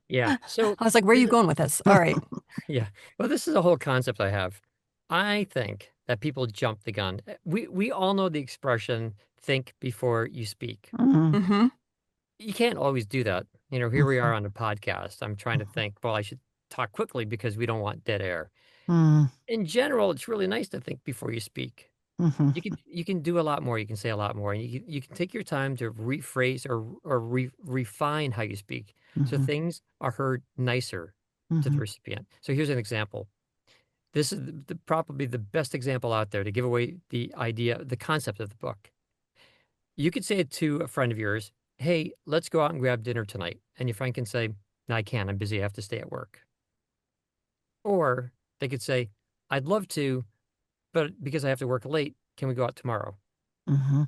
Yeah. So I was like, where are you going with this? All right. yeah. Well, this is a whole concept I have. I think that people jump the gun. We all know the expression think before you speak. Mhm, Mm-hmm. You can't always do that. Here we are on a podcast. I'm trying to think, well, I should talk quickly because we don't want dead air. mhm, In general, it's really nice to think before you speak. mhm, You can do a lot more. You can say a lot more, and you can take your time to rephrase or refine how you speak, so mhm, things are heard nicer to the mhm, recipient. So here's an example. This is probably the best example out there to give away the idea, the concept of the book. You could say it to a friend of yours, "Hey, let's go out and grab dinner tonight," and your friend can say, "No, I can't. I'm busy. I have to stay at work." Or they could say, "I'd love to, but because I have to work late, can we go out tomorrow?" mhm,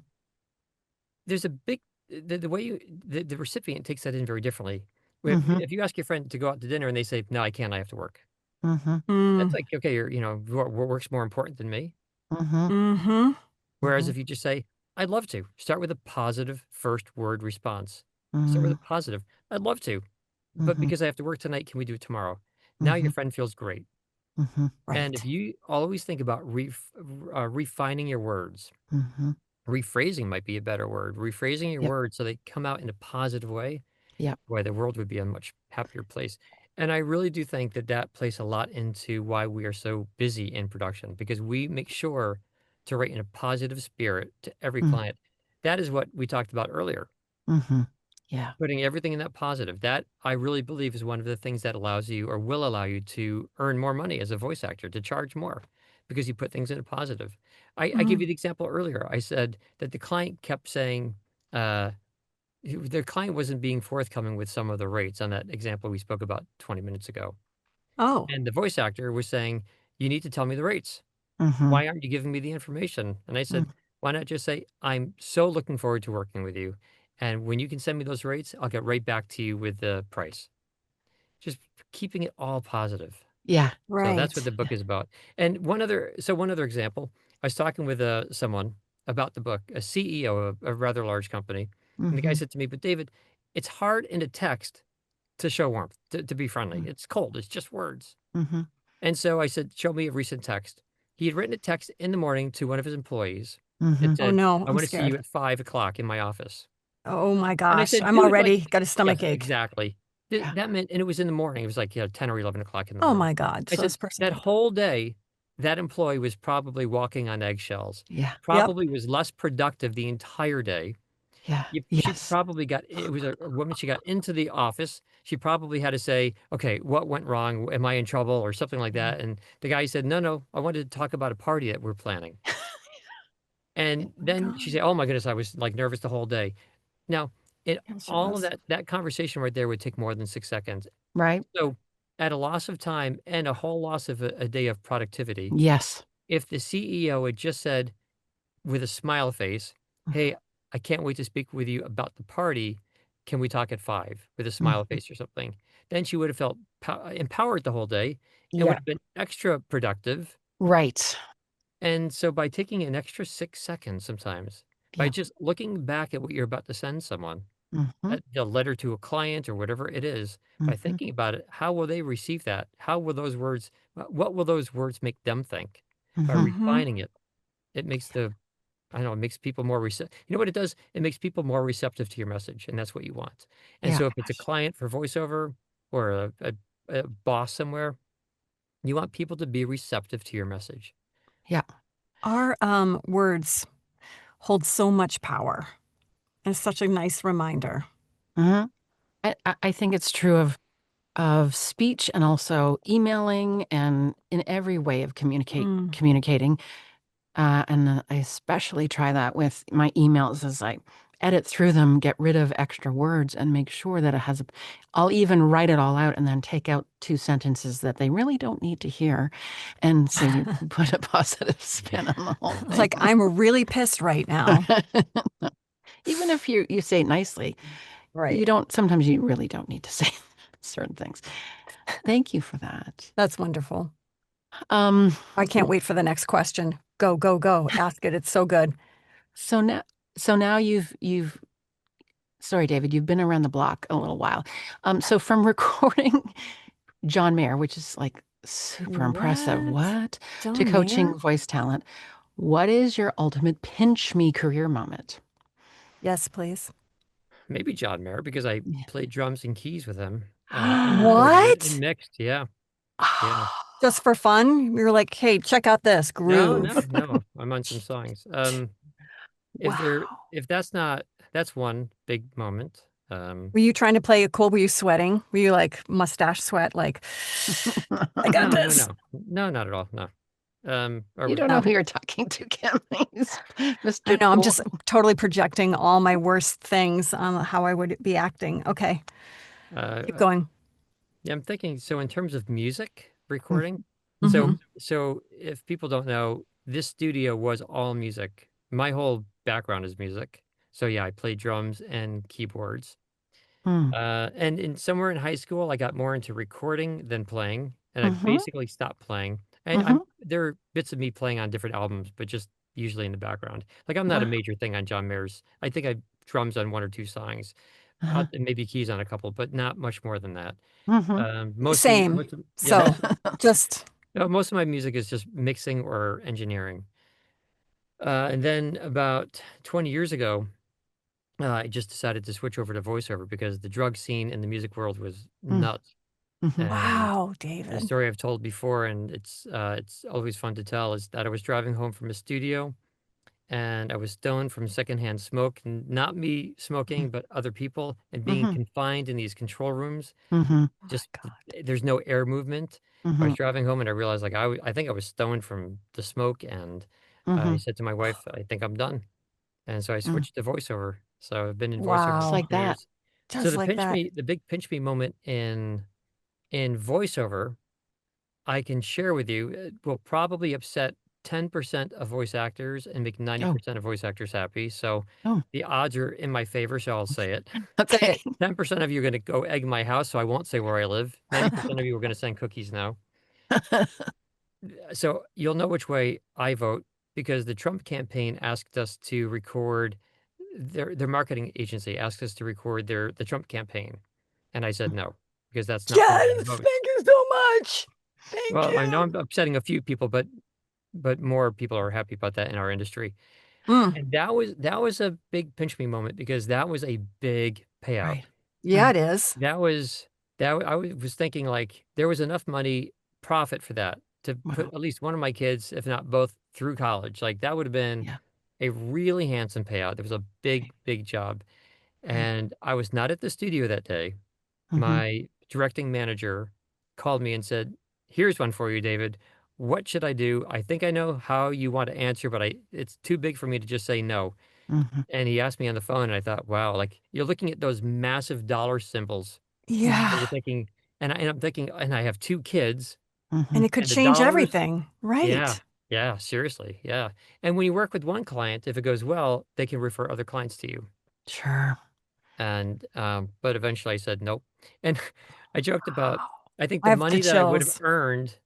There's a big the way the recipient takes that in very differently. mhm, If you ask your friend to go out to dinner and they say, "No, I can't. I have to work." mhm, That's Mm. like, okay, what work's more important than me? mhm, Mm-hmm. Whereas mhm, if you just say, "I'd love to," start with a positive first word response. Start with a mhm, positive. "I'd love to, but mhm, because I have to work tonight, can we do it tomorrow?" Now your mhm, friend feels great. mhm, And if Right. you always think about refining your words, mhm. rephrasing might be a better word, rephrasing your Yep, words so they come out in a positive way, yep. boy, the world would be a much happier place. And I really do think that that plays a lot into why we are so busy in production because we make sure to write in a positive spirit to every Mm, client. That is what we talked about earlier, mhm. Yeah. putting everything in that positive. That I really believe is one of the things that allows you or will allow you to earn more money as a voice actor, to charge more because you put things in a positive. I gave Mm. you the example earlier. I said that the client kept saying, uh, their client wasn't being forthcoming with some of the rates on that example we spoke about 20 minutes ago. Oh. And the voice actor was saying, "You need to tell me the rates. Mhm, Why aren't you giving me the information?" And I mm, said, "Why not just say, I'm so looking forward to working with you. And when you can send me those rates, I'll get right back to you with the price." Just keeping it all positive. yeah. So that's what Right. the book is about. And one other example, I was talking with someone about the book, a CEO of a rather large company. And the guy Mhm, said to me, "But David, it's hard in a text to show warmth, to be friendly. mm, It's cold. It's just words." mhm, And so I said, "Show me a recent text." He had written a text in the morning to one of his employees. It mhm, Oh said, no, "I I'm want to see you scared. at 5 o'clock in my office." Oh my And I gosh, said, I'm dude, like, already got a yes, stomach ache. exactly. Yeah. That meant, and it was in the morning. It was like, 10 or 11 o'clock in the Oh morning. my God. I So said, this person that paid. whole day, that employee was probably walking on eggshells, Yeah. Yep. probably was less productive the entire day. Yeah. She Yes. probably got, it was a woman, she got into the office. She probably had to say, okay, what went wrong? Am I in trouble or something like Mhm. that? And the guy said, no, no, I wanted to talk about a party that we're planning. Yeah. And Oh my then she God. said, oh my goodness, I was like nervous the whole day. Now, I'm sure all of was. that conversation right there would take more than 6 seconds. Right. So, at a loss of time and a whole loss of a day of productivity, Yes. if the CEO had just said with a smile face, "Hey, I can't wait to speak with you about the party. Can we talk at 5?" with a smile Mhm. face or something, then she would have felt empowered the whole day and would Yeah. have been extra productive. Right. And so, by taking an extra 6 seconds sometimes, by Yeah. just looking back at what you're about to send someone, Hmm. a letter to a client or whatever it is, by Hmm. thinking about it, how will they receive that? How will those words, what will those words make them think? By Hmm. Mm-hmm. refining it, it makes I don't know, it makes people more receptive. You know what it does? It makes people more receptive to your message, and that's what you want. And Yeah. so if it's a client for voiceover or a boss somewhere, you want people to be receptive to your message. Yeah. Our words hold so much power. And it's such a nice reminder. Hmm. I think it's true of speech and also emailing and in every way of Mm. communicating. And I especially try that with my emails as I edit through them, get rid of extra words, and make sure that it has a. I'll even write it all out and then take out two sentences that they really don't need to hear. And so you put a positive spin on the whole It's thing. like, I'm really pissed right now. Even if you say it nicely, Right. sometimes you really don't need to say certain things. Thank you for that. That's wonderful. Um, I can't wait for the next question. Go, go, go. Ask it. It's so good. so now, so now you've sorry, David, you've been around the block a little while. So from recording John Mayer, which is like super impressive, What? what? To John coaching Mayer? voice talent, what is your ultimate pinch me career moment? Yes, please. Maybe John Mayer, because I Yeah. played drums and keys with him and Ah, recorded it and What? mixed. Yeah. Yeah. Just for fun? You're like, hey, check out this No, no, groove. no. I'm on some songs. wow. If that's not, that's one big moment. Were you trying to play it cool? Were you sweating? Were you like mustache sweat? Like, I got No, no, this. no. No, not at all. No. You don't know who you're talking to, Kim. He's I Mr. know, I'm Cool. just totally projecting all my worst things on how I would be acting. Okay, keep uh, going. yeah, I'm thinking, so in terms of music Mhm. recording, Hmm. so if people don't know, this studio was all music. My whole background is music. So yeah, I play drums and keyboards. Mm. And somewhere in high school, I got more into recording than playing, and I Mhm. basically stopped playing. And Mhm. there are bits of me playing on different albums, but just usually in the background. Like I'm not a Wow. major thing on John Mayer's. I think I drums on one or two songs, Uh-huh. and maybe keys on a couple, but not much more than that. Mhm. Same. So just, Most of my music is just mixing or engineering. And then about 20 years ago, I just decided to switch over to voiceover because the drug scene in the music world was Mm. nuts. Mhm. And wow, the David. story I've told before, and it's always fun to tell, is that I was driving home from a studio and I was stoned from secondhand smoke, not me smoking, but other people, and being Mhm. confined in these control rooms. Mhm. Oh my Just God. there's no air movement. I was Mhm. driving home and I realized like I think I was stoned from the smoke, and I Mhm. said to my wife, I think I'm done. And so I Mm. switched to voiceover. So I've been in voiceover Just for Wow. like that. years. So Just like that. the big pinch me moment in voiceover, I can share with you, it will probably upset 10% of voice actors and make Oh. 90% of voice actors happy. So Oh. the odds are in my favor, so I'll say it. Say Okay. it. 10% of you are going to go egg my house, so I won't say where I live. 90% of you are going to send cookies now. So you'll know which way I vote because the Trump campaign asked us to record their marketing agency asked us to record the Trump campaign. And I said no, because that's not the way I Yes. vote. Thank you so much. Thank Well, I know you. I'm upsetting a few people, but more people are happy about that in our industry. Mm. And that was a big pinch me moment because that was a big payout. Right. Yeah, Right. it is. That was I was thinking like there was enough money profit for that to put Wow. at least one of my kids, if not both, through college. Like that would have been Yeah. a really handsome payout. There was a big, Right. big job. Right. And I was not at the studio that day. Mm-hmm. My directing manager called me and said, "Here's one for you, David. What should I do? I think I know how you want to answer, but it's too big for me to just say no." Mm-hmm. And he asked me on the phone, and I thought, wow, like you're looking at those massive dollar symbols, Mm-hmm. and Yeah. you're thinking, and I'm thinking, and I have two kids, Mm-hmm. And it could and the change dollars, everything. yeah, Right. yeah, seriously, yeah. And when you work with one client, if it goes well, they can refer other clients to you. Sure. And but eventually I said nope. And I joked about, Wow. I think I the have the money that I would have chills. earned,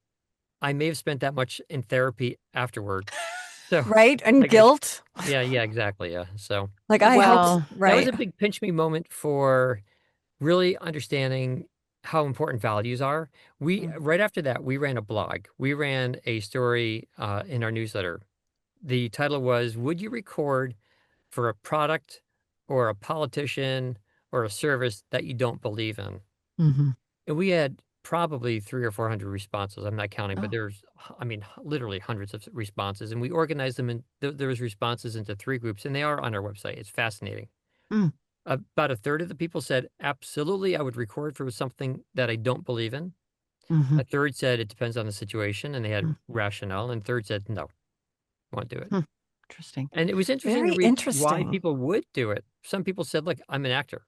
I may have spent that much in therapy afterward. So, Right? And like, I, guilt. yeah, yeah, exactly, yeah. So Like I hope, that's Well, that was right. a big pinch me moment for really understanding how important values are. We mm, right after that, we ran a blog. We ran a story in our newsletter. The title was, "Would you record for a product or a politician or a service that you don't believe in?" mm-hmm. And we had probably 300 or 400 responses. I'm not counting, but Oh. I mean, literally hundreds of responses. And we organized them in those responses into three groups, and they are on our website. It's fascinating. Mm, About a third of the people said, absolutely, I would record for something that I don't believe in. mm-hmm. A third said it depends on the situation, and they had Mm, rationale. And third said, no, won't do it. hmm. Interesting. And it was interesting to Very read why interesting. people would do it. Some people said, look, I'm an actor.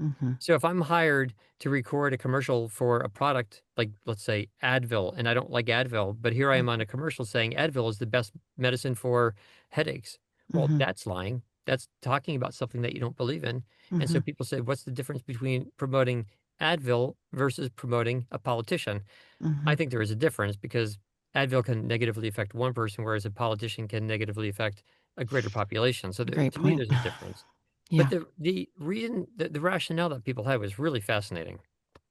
Mm-hmm. So if I'm hired to record a commercial for a product, like let's say Advil, and I don't like Advil, but here I am on a commercial saying Advil is the best medicine for headaches. Well, Mm-hmm. that's lying. That's talking about something that you don't believe in. And Mm-hmm. so people say, what's the difference between promoting Advil versus promoting a politician? Mm-hmm. I think there is a difference because Advil can negatively affect one person, whereas a politician can negatively affect a greater population. So Great to me, point. there's a difference. But Yeah. the reason, the rationale that people had was really fascinating.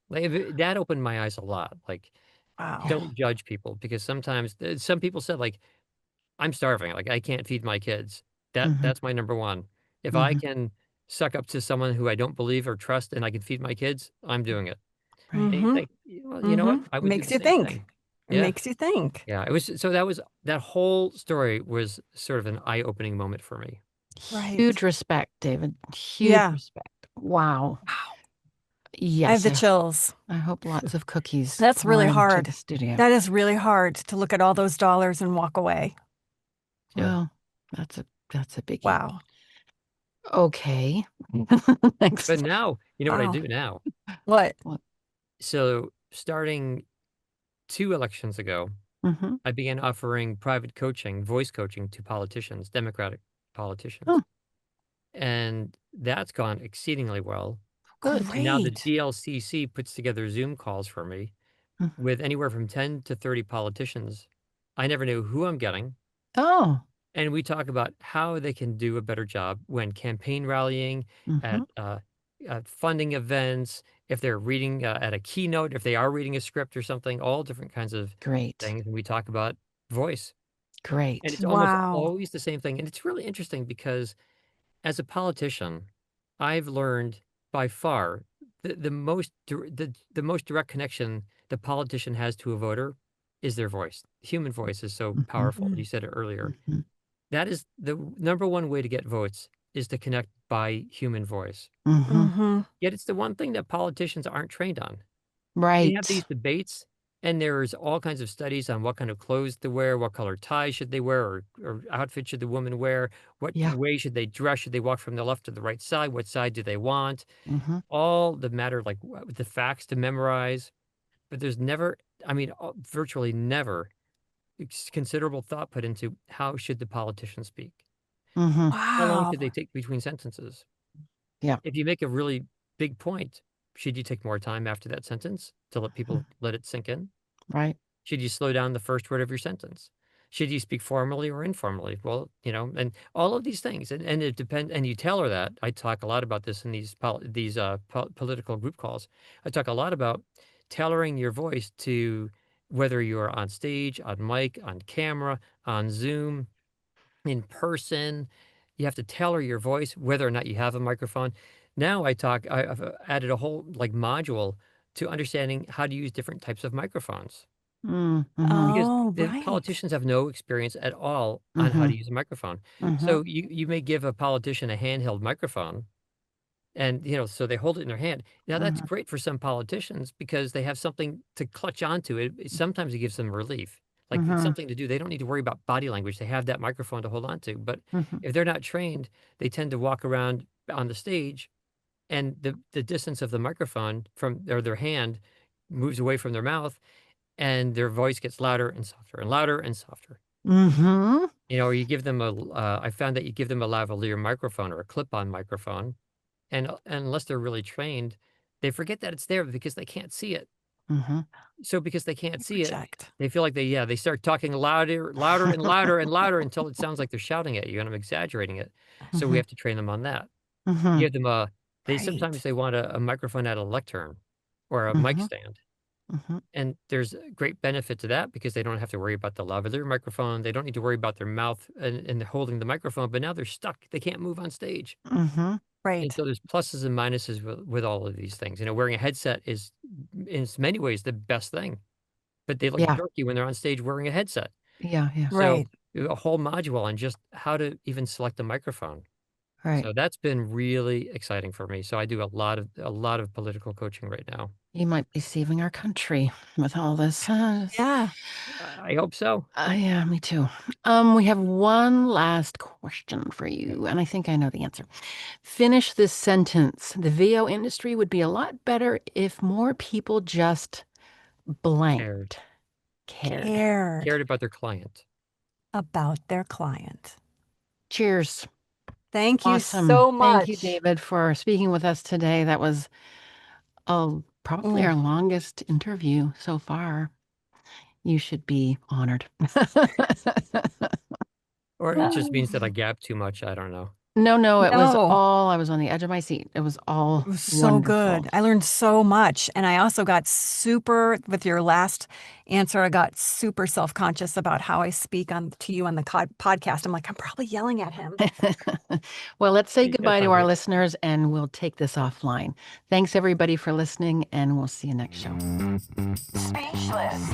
Like that opened my eyes a lot. Like, Wow. Yeah. don't judge people because sometimes some people said like, I'm starving, like I can't feed my kids. Mm-hmm. That's my number one. If I Mm-hmm. can suck up to someone who I don't believe or trust and I can feed my kids, I'm doing it. Right. And you Mm-hmm. think, well, you know what? Mm-hmm. I would do Makes the you same think. thing. It Yeah. makes you think. Yeah, it was so that whole story was sort of an eye-opening moment for me. Right. Huge respect, David. Huge Yeah. respect. Wow. Wow. I have Yes. the chills. I hope lots of cookies That's pour really into hard. the studio. That is really hard to look at all those dollars and walk away. Yeah. Well, that's a biggie. Wow. Okay. But Next. now, you know what I Wow. do now? What? What? So starting 2 elections ago, Mm-hmm. I began offering private coaching, voice coaching to politicians, Democratic politicians. Oh, And that's gone exceedingly well. good. And now the Great. DLCC puts together Zoom calls for me Mm. with anywhere from 10 to 30 politicians. I never knew who I'm getting. Oh. And we talk about how they can do a better job when campaign rallying, Mm-hmm. at funding events, if they're reading at a keynote, if they are reading a script or something, all different kinds of Great. things. And we talk about voice. And Great. it's almost Wow. always the same thing. And it's really interesting because as a politician, I've learned by far the most direct connection the politician has to a voter is their voice. Human voice is so Mm-hmm. powerful. You said it earlier. Mm-hmm. That is the number one way to get votes is to connect by human voice. Mm-hmm. Mm-hmm. Yet it's the one thing that politicians aren't trained on. They have these Right. debates, and there's all kinds of studies on what kind of clothes to wear, what color tie should they wear, or outfit should the woman wear, what Yeah. way should they dress, should they walk from the left to the right side, what side do they want, Mm-hmm. all the matter like the facts to memorize. But there's never, I mean, virtually never considerable thought put into how should the politician speak. Mm-hmm. How long Wow. should they take between sentences? Yeah. If you make a really big point, should you take more time after that sentence to let people let it sink in? Right. Should you slow down the first word of your sentence? Should you speak formally or informally? Well, and all of these things, and it depends. And you tailor that. I talk a lot about this in these political group calls. I talk a lot about tailoring your voice to whether you're on stage, on mic, on camera, on Zoom, in person. You have to tailor your voice, whether or not you have a microphone. Now I've added a whole like module to understanding how to use different types of microphones Mm-hmm. because Oh, the right. politicians have no experience at all on how Mm-hmm. to use a microphone. Mm-hmm. So you may give a politician a handheld microphone and, so they hold it in their hand. Now that's Mm-hmm. great for some politicians because they have something to clutch onto. Sometimes it gives them relief. Like it's Mm-hmm. something to do. They don't need to worry about body language. They have that microphone to hold on to. But Mm-hmm. if they're not trained, they tend to walk around on the stage and the distance of the microphone from their hand moves away from their mouth and their voice gets louder and softer and louder and softer. Mm-hmm. Or you give them I found that you give them a lavalier microphone or a clip-on microphone, and unless they're really trained, they forget that it's there because they can't see it. Mm-hmm. So because they can't They see it, project. they feel like they start talking louder and louder and louder until it sounds like they're shouting at you, and I'm exaggerating it. So we Mm-hmm. have to train them on that. Mm-hmm. Give them sometimes Right. they want a microphone at a lectern or a mic Mm-hmm. stand. Mm-hmm. And there's a great benefit to that because they don't have to worry about the lavalier microphone. They don't need to worry about their mouth and holding the microphone, but now they're stuck. They can't move on stage. Mm-hmm. And Right. so there's pluses and minuses with all of these things. Wearing a headset is in many ways the best thing, but they look Yeah. dorky when they're on stage wearing a headset. Yeah. Yeah. So Right. a whole module on just how to even select a microphone. Right. So that's been really exciting for me. So I do a lot of political coaching right now. You might be saving our country with all this. Yeah. I hope so. Yeah, me too. We have one last question for you, and I think I know the answer. Finish this sentence. The VO industry would be a lot better if more people just Cared. blanked, cared. Cared Cared about their client. about their client. Cheers. Thank you Awesome. so Thank you, much. David, for speaking with us today. That was probably Mm. our longest interview so far. You should be honored. Or it just means that I gab too much. I don't know. No, it was No. all, I was on the edge of my seat. It was all It was so wonderful. good. I learned so much. And I also got super, with your last answer, I got super self-conscious about how I speak to you on the podcast. I'm like, I'm probably yelling at him. Well, let's say You guys goodbye to sound our great. listeners and we'll take this offline. Thanks, everybody, for listening, and we'll see you next show. Speechless.